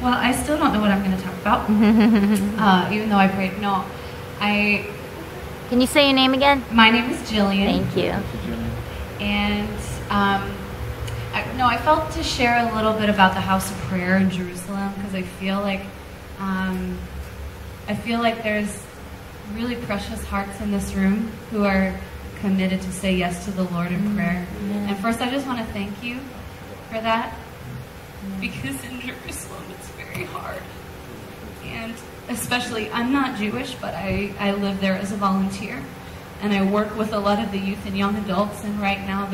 Well, I still don't know what I'm going to talk about, even though I prayed. No, Can you say your name again? My name is Jillienne. Thank you. And I felt to share a little bit about the house of prayer in Jerusalem, because I feel like there's really precious hearts in this room who are committed to say yes to the Lord in prayer. Yeah. And first, I just want to thank you for that, because in Jerusalem it's very hard. And especially, I'm not Jewish, but I live there as a volunteer, and I work with a lot of the youth and young adults, and right now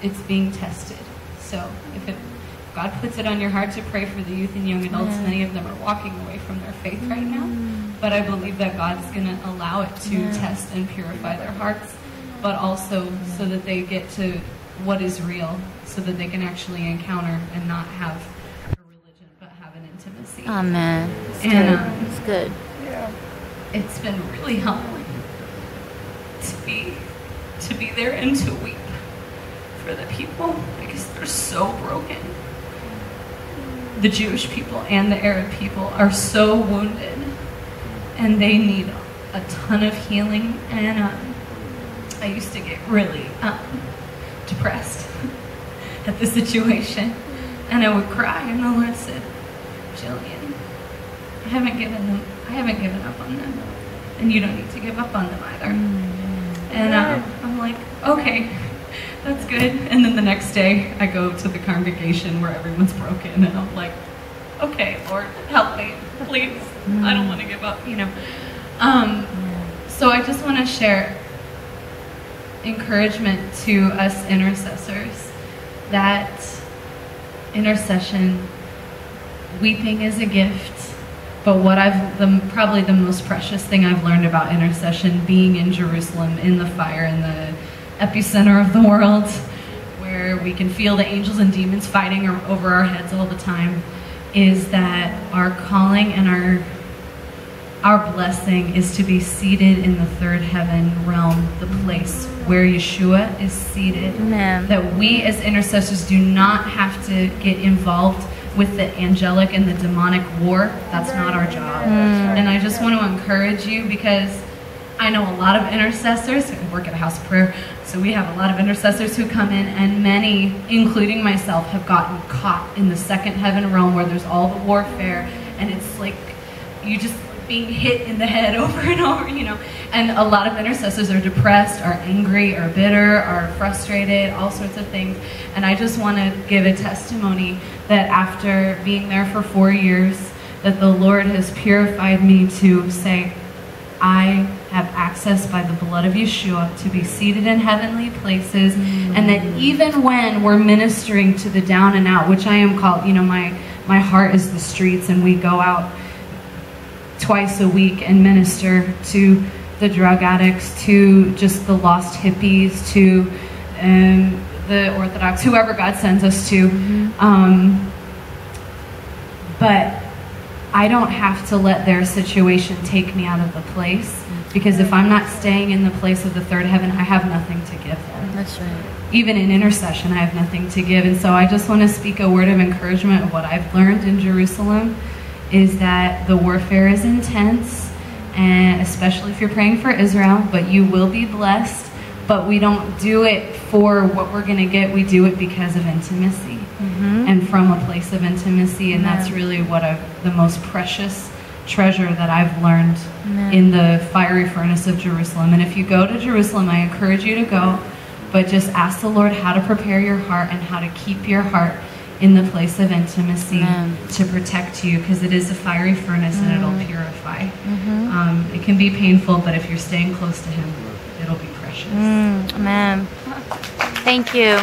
it's being tested. So if God puts it on your heart to pray for the youth and young adults, many of them are walking away from their faith right now, but I believe that God's going to allow it to test and purify their hearts, but also so that they get to what is real, so that they can actually encounter and not have a religion, but have an intimacy. Amen. It's good. Yeah. It's been really humbling to be there and to weep for the people, because they're so broken. The Jewish people and the Arab people are so wounded, and they need a ton of healing. And I used to get really depressed at the situation, and I would cry, and the Lord said, Jillienne, I haven't given up on them, and you don't need to give up on them either. And I'm like, okay, that's good. And then the next day I go to the congregation where everyone's broken, and I'm like, okay, Lord, help me, please. I don't want to give up, So I just want to share encouragement to us intercessors that intercession, weeping is a gift. But what probably the most precious thing I've learned about intercession, being in Jerusalem, in the fire, in the epicenter of the world, where we can feel the angels and demons fighting over our heads all the time, is that our calling and our blessing is to be seated in the third heaven realm, the place where Yeshua is seated. Amen. That we as intercessors do not have to get involved with the angelic and the demonic war. That's not our job. And I just want to encourage you, because I know a lot of intercessors who work at a house of prayer, so we have a lot of intercessors who come in, and many, including myself, have gotten caught in the second heaven realm where there's all the warfare, and it's like you just being hit in the head over and over, And a lot of intercessors are depressed, are angry, are bitter, are frustrated, all sorts of things. And I just want to give a testimony that after being there for 4 years, that the Lord has purified me to say, I have access by the blood of Yeshua to be seated in heavenly places, and that even when we're ministering to the down and out, which I am called, my heart is the streets, and we go out twice a week and minister to the drug addicts, to just the lost hippies, to the Orthodox, whoever God sends us to. But I don't have to let their situation take me out of the place, because if I'm not staying in the place of the third heaven, I have nothing to give them. That's right. Even in intercession, I have nothing to give. And so I just want to speak a word of encouragement of what I've learned in Jerusalem, is that the warfare is intense, and especially if you're praying for Israel, but you will be blessed. But we don't do it for what we're going to get. We do it because of intimacy, and from a place of intimacy. And that's really what the most precious treasure that I've learned in the fiery furnace of Jerusalem. And if you go to Jerusalem, I encourage you to go, but just ask the Lord how to prepare your heart and how to keep your heart in the place of intimacy to protect you, because it is a fiery furnace and it'll purify. It can be painful, but if you're staying close to Him, it'll be precious. Amen. Thank you.